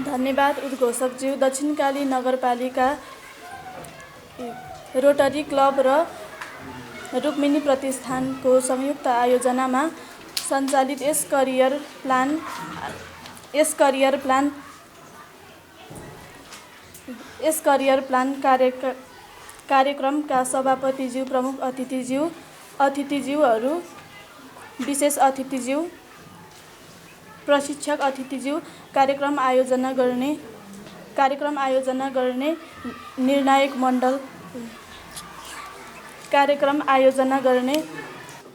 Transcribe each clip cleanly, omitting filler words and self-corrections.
धन्यवाद उद्घोषकज्यू। दक्षिणकाली नगरपालिका, rotary club र रुक्मिनी प्रतिष्ठानको संयुक्त आयोजनामा सञ्चालित यस करियर प्लान कार्यक्रमका सभापतिज्यू, प्रमुख अतिथिज्यूहरू, विशेष अतिथिज्यू, प्रशिक्षक अतिथिज्यू, कार्यक्रम आयोजना गर्ने निर्णायक मण्डल, कार्यक्रम आयोजना गर्ने।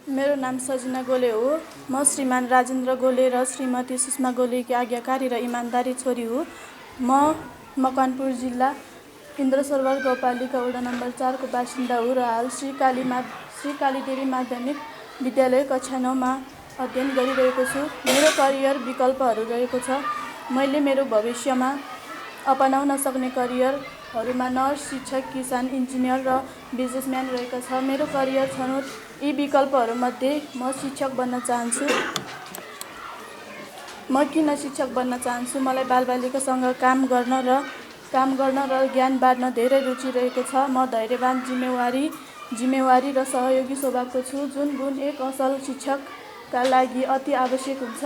मेरो नाम सजिना गोले हो। म श्रीमान राजेन्द्र गोले र श्रीमती सुषमा गोलेकी आज्ञाकारी र इमान्दारी छोरी हुँ। म मकवानपुर जिल्ला इन्द्रसरोवर गाउँपालिका वडा नम्बर 4 को बासिन्दा हुँ र हाल श्री कालीदेवी माध्यमिक विद्यालय कक्षा 9 मा अध्ययन गरिरहेको छु। मेरो करियर विकल्पहरू रहेको छ। मैले मेरो भविष्यमा अपनाउन सक्ने करियरहरूमा नर्स, शिक्षक, किसान, इन्जिनियर र बिजनेसम्यान रहेको छ। मेरो करियर छनौट यी विकल्पहरूमध्ये म शिक्षक बन्न चाहन्छु। म किन शिक्षक बन्न चाहन्छु? मलाई बालबालिकासँग काम गर्न र ज्ञान बाँड्न धेरै रुचि रहेको छ। म धैर्यवान, जिम्मेवारी र सहयोगी स्वभावको छु, जुन गुण एक असल शिक्षकका लागि अति आवश्यक हुन्छ।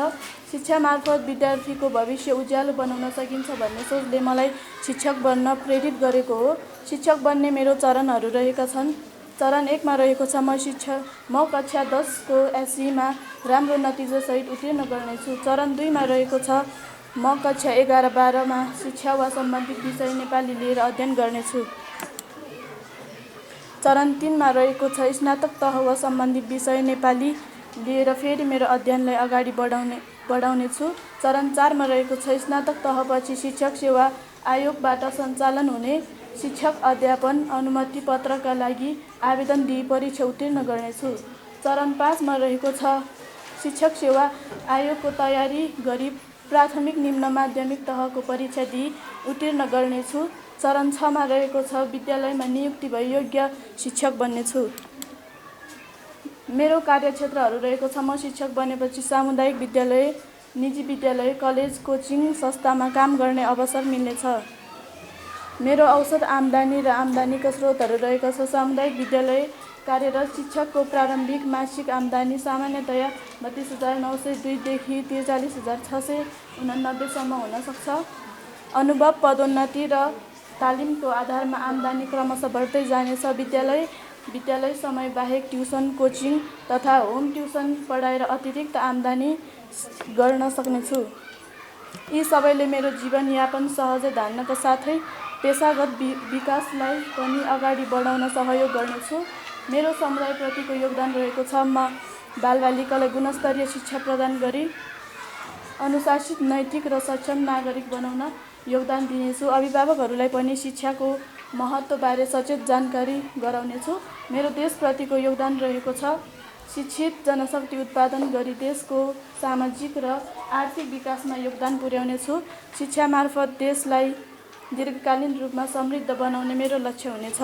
शिक्षा मार्फत विद्यार्थीको भविष्य उज्यालो बनाउन सकिन्छ भन्ने सोचले मलाई शिक्षक बन्न प्रेरित गरेको हो। शिक्षक बन्ने मेरो चरणहरू रहेका छन्। चरण 1 मा रहेको छ म कक्षा 10 को एसईमा राम्रो नतिजासहित उत्तीर्ण गर्नेछु। चरण 2 मा रहेको छ म कक्षा 11-12 मा शिक्षा वा सम्बन्धित विषय नेपाली लिएर अध्ययन गर्नेछु। चरण 3 मा रहेको छ स्नातक तह वा सम्बन्धित विषय नेपाली लिएर फेरि मेरो अध्ययनलाई अगाडि बढाउनेछु। चरण 4 मा रहेको छ स्नातक तहपछि शिक्षक सेवा आयोगबाट सञ्चालन हुने शिक्षक अध्यापन अनुमति पत्रका लागि आवेदन दिई परीक्षा उत्तीर्ण गर्नेछु। चरण 5 मा रहेको छ शिक्षक सेवा आयोगको तयारी गरी प्राथमिक निम्न माध्यमिक तहको परीक्षा दिई उत्तीर्ण गर्नेछु। चरण 6 मा रहेको छ विद्यालयमा नियुक्ति भई योग्य शिक्षक बन्नेछु। मेरो कार्यक्षेत्रहरू रहेको छ म शिक्षक बनेपछि सामुदायिक विद्यालय, निजी विद्यालय, कलेज, कोचिङ संस्थामा काम गर्ने अवसर मिल्नेछ। मेरो औसत आम्दानी र आम्दानीका स्रोतहरू रहेका छ। सामुदायिक विद्यालय कार्यरत शिक्षकको प्रारम्भिक मासिक आम्दानी सामान्यतया 32,902 देखि 43,689 सम्म हुन सक्छ। अनुभव, पदोन्नति र तालिमको आधारमा आम्दानी क्रमशः बढ्दै जानेछ। विद्यालय समय बाहेक ट्युसन, कोचिङ तथा होम ट्युसन पढाएर अतिरिक्त आम्दानी गर्न सक्नेछु। यी सबैले मेरो जीवनयापन सहजै धान्नका साथै पेसागत विकासलाई पनि अगाडि बढाउन सहयोग गर्नेछु। मेरो समुदायप्रतिको योगदान रहेको छ म बालबालिकालाई गुणस्तरीय शिक्षा प्रदान गरी अनुशासित, नैतिक र सक्षम नागरिक बनाउन योगदान दिनेछु। अभिभावकहरूलाई पनि शिक्षाको महत्त्वबारे सचेत जानकारी गराउनेछु। मेरो देशप्रतिको योगदान रहेको छ शिक्षित जनशक्ति उत्पादन गरी देशको सामाजिक र आर्थिक विकासमा योगदान पुर्याउनेछु। शिक्षा मार्फत देशलाई दीर्घकालीन रूपमा समृद्ध बनाउने मेरो लक्ष्य हुनेछ।